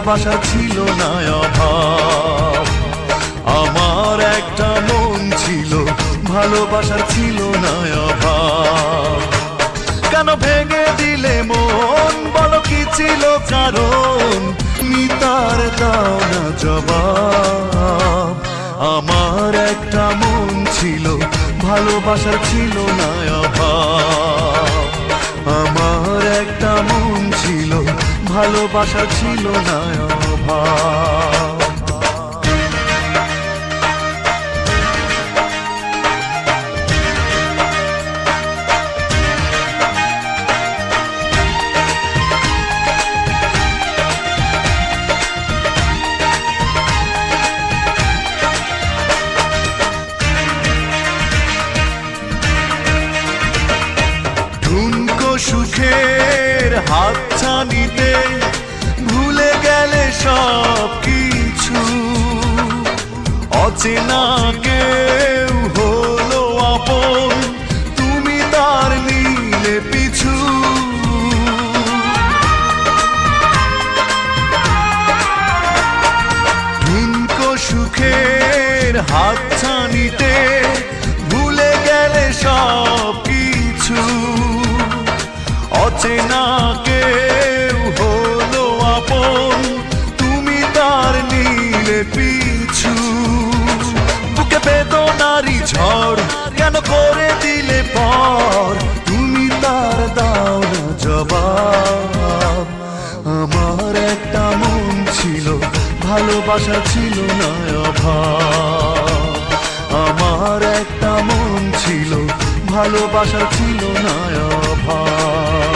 ভালোবাসা ছিল না অভাব। আমার একটা মন ছিল, ভালোবাসা ছিল না অভাব। কেন ভেঙে দিলে মন, বলো কি ছিল কারণ? তার দাও না জবাব। আমার একটা মন ছিল, ভালোবাসা ছিল না অভাব। আমার একটা মন ছিল, ভালোবাসা ছিল না অভাব। সুখের হাতছানিতে ভুলে গেলে সব কিছু, অচেনা কেউ হলো আপন, তুমি তার নিলে পিছু। ঠুনকো সুখের হাতছানিতে ভুলে গেলে সব কিছু, অচেনা কেউ হলো আপন, তুমি তার নিলে পিছু। বুকে বেদনারি ঝড় কেন করে দিলে পর, তুমি তার দাও না জবাব। আমার একটা মন ছিল, ভালোবাসা ছিল না অভাব। আমার একটা মন ছিল, ভালোবাসা ছিল না অভাব।